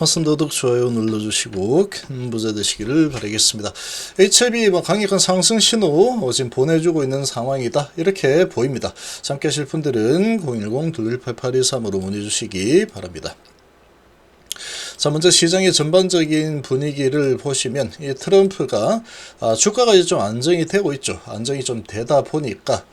말씀 더덕 좋아요 눌러주시고 큰 부자 되시기를 바라겠습니다. HLB 강력한 상승 신호 지금 보내주고 있는 상황이다 이렇게 보입니다. 함께 하실 분들은 010-2188-23으로 문의 주시기 바랍니다. 자, 먼저 시장의 전반적인 분위기를 보시면 이 트럼프가 주가가 이제 좀 안정이 되고 있죠. 안정이 좀 되다 보니까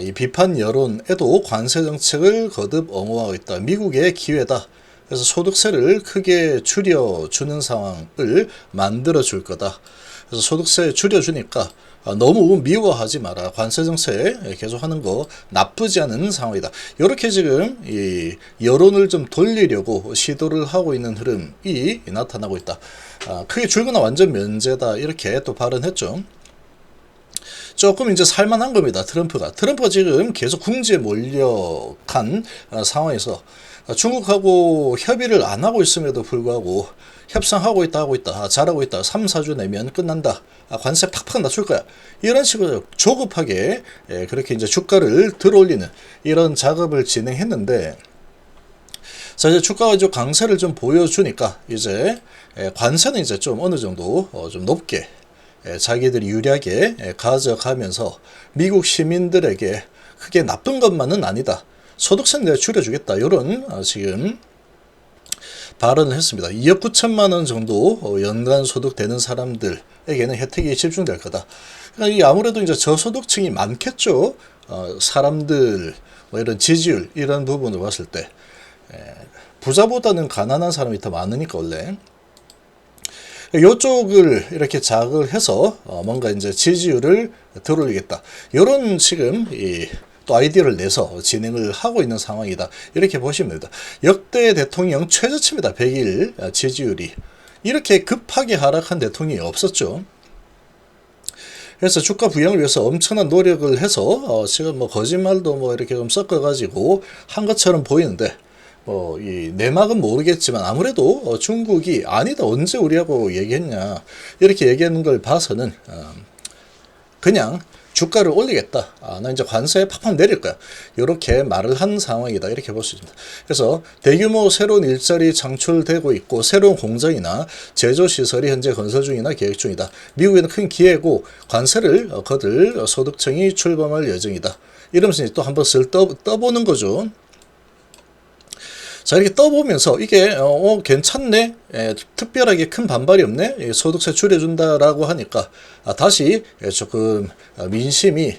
이 비판 여론에도 관세 정책을 거듭 옹호하고 있다. 미국의 기회다. 그래서 소득세를 크게 줄여주는 상황을 만들어 줄 거다. 그래서 소득세 줄여주니까 너무 미워하지 마라. 관세 정책 계속 하는 거 나쁘지 않은 상황이다. 이렇게 지금 이 여론을 좀 돌리려고 시도를 하고 있는 흐름이 나타나고 있다. 크게 줄거나 완전 면제다. 이렇게 또 발언했죠. 조금 이제 살만한 겁니다. 트럼프가 지금 계속 궁지에 몰려간 상황에서 중국하고 협의를 안 하고 있음에도 불구하고 협상하고 있다 하고 있다 잘하고 있다 3, 4주 내면 끝난다 관세 팍팍 낮출 거야 이런 식으로 조급하게 그렇게 이제 주가를 들어올리는 이런 작업을 진행했는데 자 이제 주가가 이제 강세를 좀 보여주니까 이제 관세는 이제 좀 어느 정도 좀 높게 자기들이 유리하게 가져가면서 미국 시민들에게 크게 나쁜 것만은 아니다. 소득세는 내가 줄여주겠다. 이런 지금 발언을 했습니다. 2억 9천만 원 정도 연간 소득 되는 사람들에게는 혜택이 집중될 거다. 그러니까 아무래도 이제 저소득층이 많겠죠. 사람들 뭐 이런 지지율 이런 부분을 봤을 때 부자보다는 가난한 사람이 더 많으니까 원래. 요쪽을 이렇게 자극을 해서 뭔가 이제 지지율을 들어올리겠다. 이런 지금 또 아이디어를 내서 진행을 하고 있는 상황이다. 이렇게 보시면 됩니다. 역대 대통령 최저치입니다. 100일 지지율이. 이렇게 급하게 하락한 대통령이 없었죠. 그래서 주가 부양을 위해서 엄청난 노력을 해서 지금 뭐 거짓말도 뭐 이렇게 좀 섞어가지고 한 것처럼 보이는데 이 내막은 모르겠지만 아무래도 중국이 아니다 언제 우리하고 얘기했냐 이렇게 얘기하는 걸 봐서는 그냥 주가를 올리겠다. 나 이제 관세 팍팍 내릴 거야. 이렇게 말을 한 상황이다. 이렇게 볼 수 있습니다. 그래서 대규모 새로운 일자리 창출되고 있고 새로운 공장이나 제조시설이 현재 건설 중이나 계획 중이다. 미국에는 큰 기회고 관세를 거둘 소득층이 출범할 예정이다. 이러면서 또 한번 슬 떠보는 거죠. 자 이렇게 떠보면서 이게 괜찮네 특별하게 큰 반발이 없네 소득세 줄여준다라고 하니까 다시 조금 민심이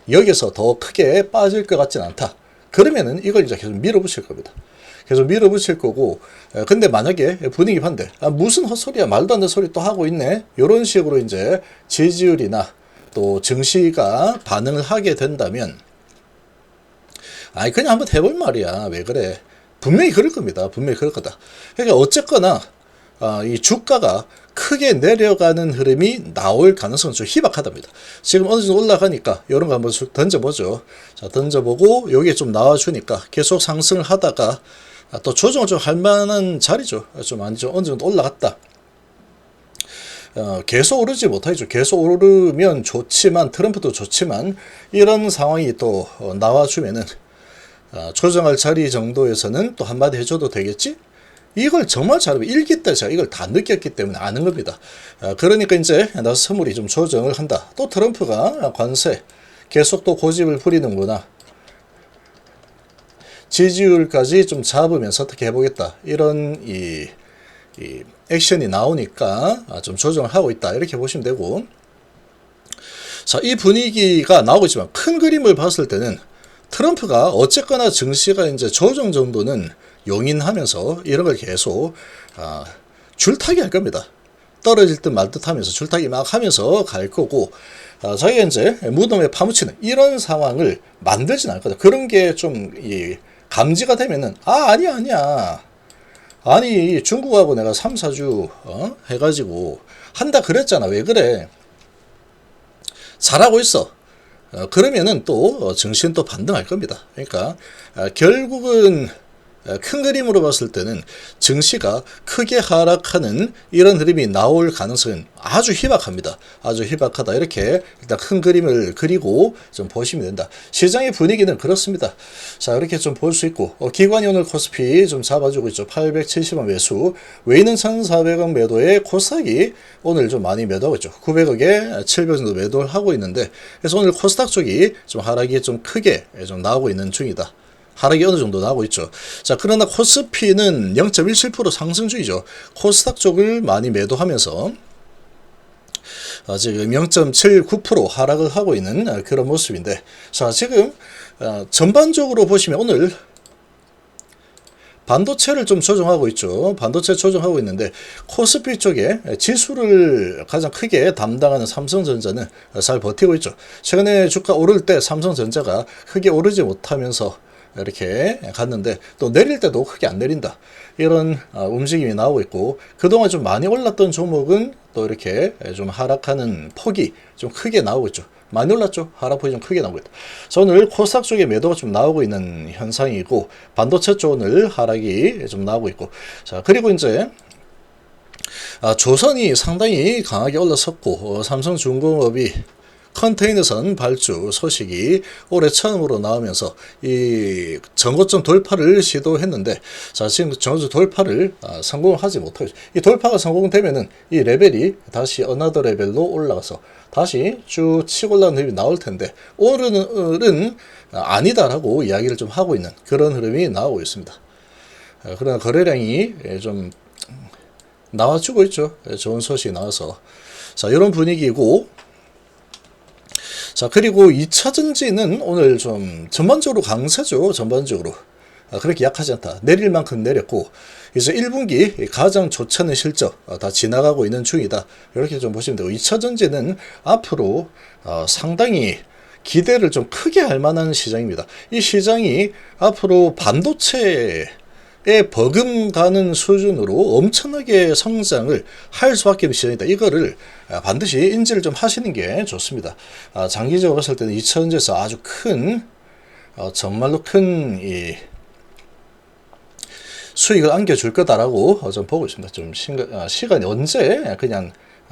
여기서 더 크게 빠질 것 같진 않다. 그러면은 이걸 이제 계속 밀어붙일 겁니다. 계속 밀어붙일 거고 근데 만약에 분위기 반대 무슨 헛소리야 말도 안 되는 소리 또 하고 있네 이런 식으로 이제 지지율이나 또 증시가 반응을 하게 된다면 그냥 한번 해볼 말이야 왜 그래 분명히 그럴 겁니다. 분명히 그럴 거다. 그러니까 어쨌거나 이 주가가 크게 내려가는 흐름이 나올 가능성은 좀 희박하답니다. 지금 어느 정도 올라가니까 이런 거 한번 던져보죠. 자 던져보고 여기에 좀 나와주니까 계속 상승을 하다가 또 조정을 좀 할 만한 자리죠. 좀 어느 정도 올라갔다. 계속 오르지 못하죠. 계속 오르면 좋지만 트럼프도 좋지만 이런 상황이 또 나와주면은 조정할 자리 정도에서는 또 한마디 해줘도 되겠지? 이걸 정말 잘하면 일기 때 제가 이걸 다 느꼈기 때문에 아는 겁니다. 그러니까 이제 나서 선물이 좀 조정을 한다. 또 트럼프가 관세 계속 또 고집을 부리는구나. 지지율까지 좀 잡으면서 어떻게 해보겠다. 이런 이 액션이 나오니까 좀 조정을 하고 있다. 이렇게 보시면 되고. 자, 이 분위기가 나오고 있지만 큰 그림을 봤을 때는 트럼프가 어쨌거나 증시가 이제 조정 정도는 용인하면서 이런 걸 계속 줄타기 할 겁니다. 떨어질 듯 말 듯 하면서 줄타기 막 하면서 갈 거고 자기가 이제 무덤에 파묻히는 이런 상황을 만들진 않을 거다. 그런 게 좀 감지가 되면은 아니야. 아니 중국하고 내가 3, 4주 해가지고 한다 그랬잖아. 왜 그래? 잘하고 있어. 그러면은 또 증시는 또 반등할 겁니다. 그러니까 결국은 큰 그림으로 봤을 때는 증시가 크게 하락하는 이런 흐름이 나올 가능성은 아주 희박합니다. 아주 희박하다. 이렇게 일단 큰 그림을 그리고 좀 보시면 된다. 시장의 분위기는 그렇습니다. 자, 이렇게 좀 볼 수 있고, 기관이 오늘 코스피 좀 잡아주고 있죠. 870원 매수, 외인은 1,400원 매도에 코스닥이 오늘 좀 많이 매도하고 있죠. 900억에 700 정도 매도를 하고 있는데, 그래서 오늘 코스닥 쪽이 좀 하락이 좀 크게 좀 나오고 있는 중이다. 하락이 어느 정도 나오고 있죠. 자, 그러나 코스피는 0.17% 상승 중이죠. 코스닥 쪽을 많이 매도하면서 지금 0.79% 하락을 하고 있는 그런 모습인데, 자, 지금 전반적으로 보시면 오늘 반도체를 좀 조정하고 있죠. 반도체 조정하고 있는데, 코스피 쪽에 지수를 가장 크게 담당하는 삼성전자는 잘 버티고 있죠. 최근에 주가 오를 때 삼성전자가 크게 오르지 못하면서 이렇게 갔는데, 또 내릴 때도 크게 안 내린다. 이런 움직임이 나오고 있고, 그동안 좀 많이 올랐던 종목은 또 이렇게 좀 하락하는 폭이 좀 크게 나오고 있죠. 많이 올랐죠. 하락폭이 좀 크게 나오고 있다. 그래서 오늘 코스닥 쪽에 매도가 좀 나오고 있는 현상이고, 반도체 쪽 오늘 하락이 좀 나오고 있고, 자, 그리고 이제 조선이 상당히 강하게 올라섰고, 삼성중공업이 컨테이너선 발주 소식이 올해 처음으로 나오면서 이 전고점 돌파를 시도했는데, 자, 지금 전고점 돌파를 성공하지 못하고 있어요. 이 돌파가 성공되면은 이 레벨이 다시 어나더 레벨로 올라가서 다시 쭉 치고 올라가는 흐름이 나올 텐데, 오늘은 아니다라고 이야기를 좀 하고 있는 그런 흐름이 나오고 있습니다. 그러나 거래량이 좀 나와주고 있죠. 좋은 소식이 나와서. 자, 이런 분위기고, 자, 그리고 2차전지는 오늘 좀 전반적으로 강세죠. 전반적으로. 그렇게 약하지 않다. 내릴 만큼 내렸고, 이제 1분기 가장 좋지 않은 실적 다 지나가고 있는 중이다. 이렇게 좀 보시면 되고, 2차전지는 앞으로 상당히 기대를 좀 크게 할 만한 시장입니다. 이 시장이 앞으로 반도체에 버금가는 수준으로 엄청나게 성장을 할 수밖에 없는 시장이다. 이거를 반드시 인지를 좀 하시는 게 좋습니다. 장기적으로 봤을 때는 2차전지에서 아주 큰, 정말로 큰 이 수익을 안겨줄 거다라고 좀 보고 있습니다. 좀 시간이 언제 그냥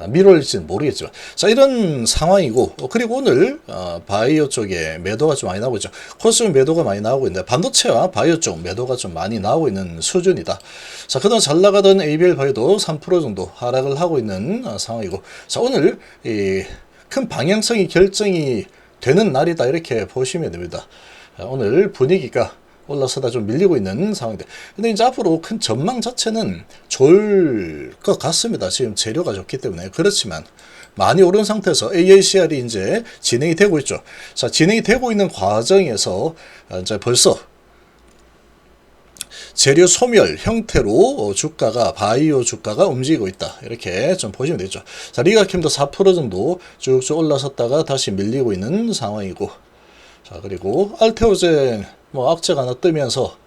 미뤄질지는 모르겠지만, 자, 이런 상황이고, 그리고 오늘 바이오 쪽에 매도가 좀 많이 나오고 있죠. 코스피 매도가 많이 나오고 있는데, 반도체와 바이오 쪽 매도가 좀 많이 나오고 있는 수준이다. 자, 그동안 잘 나가던 ABL 바이오도 3% 정도 하락을 하고 있는 상황이고, 자, 오늘 이 큰 방향성이 결정이 되는 날이다, 이렇게 보시면 됩니다. 오늘 분위기가 올라서다 좀 밀리고 있는 상황인데, 근데 이제 앞으로 큰 전망 자체는 좋을 것 같습니다. 지금 재료가 좋기 때문에. 그렇지만 많이 오른 상태에서 AACR이 이제 진행이 되고 있죠. 자, 진행이 되고 있는 과정에서 이제 벌써 재료 소멸 형태로 주가가, 바이오 주가가 움직이고 있다. 이렇게 좀 보시면 되죠. 자, 리가캠도 4% 정도 쭉쭉 올라섰다가 다시 밀리고 있는 상황이고, 자, 그리고 알테오젠 악재가 하나 뜨면서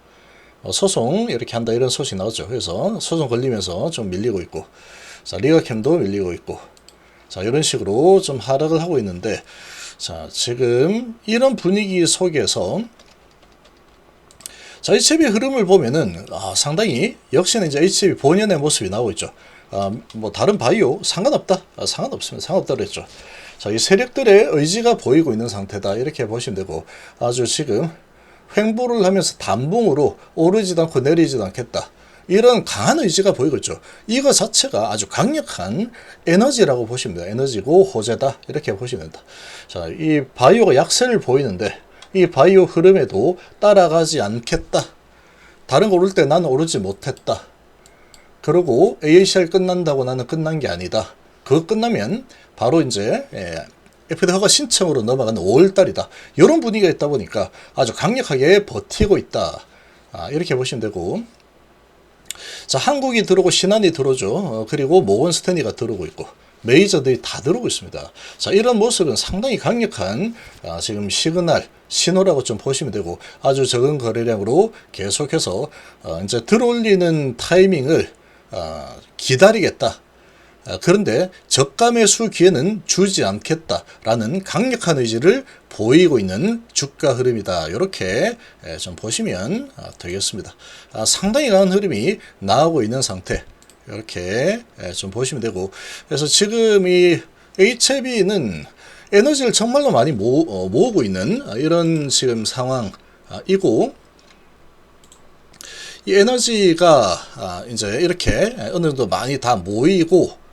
소송 이렇게 한다, 이런 소식이 나왔죠. 그래서 소송 걸리면서 좀 밀리고 있고, 자, 리가캠도 밀리고 있고, 자, 이런 식으로 좀 하락을 하고 있는데, 자, 지금 이런 분위기 속에서 자, HB 흐름을 보면은 상당히 역시나 이제 HB 본연의 모습이 나오고 있죠. 뭐 다른 바이오 상관없다, 상관없습니다. 상관없다 그랬죠. 자, 이 세력들의 의지가 보이고 있는 상태다, 이렇게 보시면 되고, 아주 지금 횡보를 하면서 단봉으로 오르지도 않고 내리지도 않겠다, 이런 강한 의지가 보이고 있죠. 이거 자체가 아주 강력한 에너지라고 보시면 됩니다. 에너지고 호재다, 이렇게 보시면 된다. 자, 이 바이오가 약세를 보이는데, 이 바이오 흐름에도 따라가지 않겠다, 다른 거 오를 때 나는 오르지 못했다, 그리고 AACR 끝난다고 나는 끝난 게 아니다, 그거 끝나면 바로 이제 FDA 허가 신청으로 넘어가는 5월달이다. 이런 분위기가 있다 보니까 아주 강력하게 버티고 있다. 이렇게 보시면 되고, 자, 한국이 들어오고 신한이 들어오죠. 그리고 모건 스탠리가 들어오고 있고, 메이저들이 다 들어오고 있습니다. 자, 이런 모습은 상당히 강력한 지금 시그널, 신호라고 좀 보시면 되고, 아주 적은 거래량으로 계속해서 이제 들어올리는 타이밍을 기다리겠다. 그런데 저가 매수 기회는 주지 않겠다라는 강력한 의지를 보이고 있는 주가 흐름이다. 이렇게 좀 보시면 되겠습니다. 상당히 강한 흐름이 나오고 있는 상태. 이렇게 좀 보시면 되고, 그래서 지금 이 HLB는 에너지를 정말로 많이 모으고 있는 이런 지금 상황이고, 이 에너지가 이제 이렇게 어느 정도 많이 다 모이고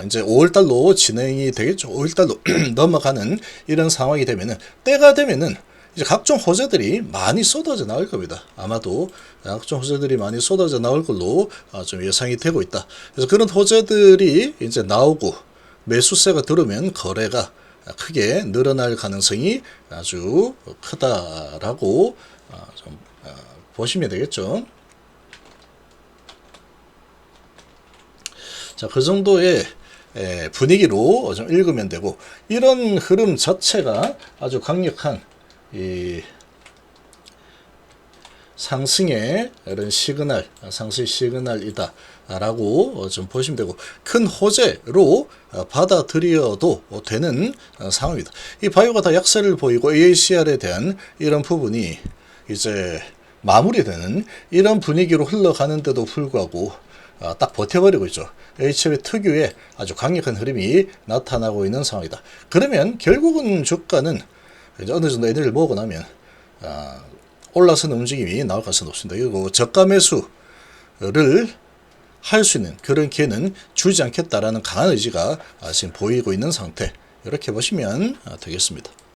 이제 5월달로 진행이 되겠죠. 5월달로 넘어가는 이런 상황이 되면은, 때가 되면은 이제 각종 호재들이 많이 쏟아져 나올 겁니다. 아마도 각종 호재들이 많이 쏟아져 나올 걸로 좀 예상이 되고 있다. 그래서 그런 호재들이 이제 나오고 매수세가 들어오면 거래가 크게 늘어날 가능성이 아주 크다라고 좀 보시면 되겠죠. 자, 그 정도의 분위기로 좀 읽으면 되고, 이런 흐름 자체가 아주 강력한 이 상승의 이런 시그널, 상승 시그널이다 라고 좀 보시면 되고, 큰 호재로 받아들여도 되는 상황입니다. 이 바이오가 다 약세를 보이고 AACR에 대한 이런 부분이 이제 마무리되는 이런 분위기로 흘러가는데도 불구하고 딱 버텨버리고 있죠. HLB 특유의 아주 강력한 흐름이 나타나고 있는 상황이다. 그러면 결국은 주가는 이제 어느 정도 에너지를 모으고 나면 올라서는 움직임이 나올 가능성이 높습니다. 그리고 저가 매수를 할 수 있는 그런 기회는 주지 않겠다라는 강한 의지가 지금 보이고 있는 상태. 이렇게 보시면 되겠습니다.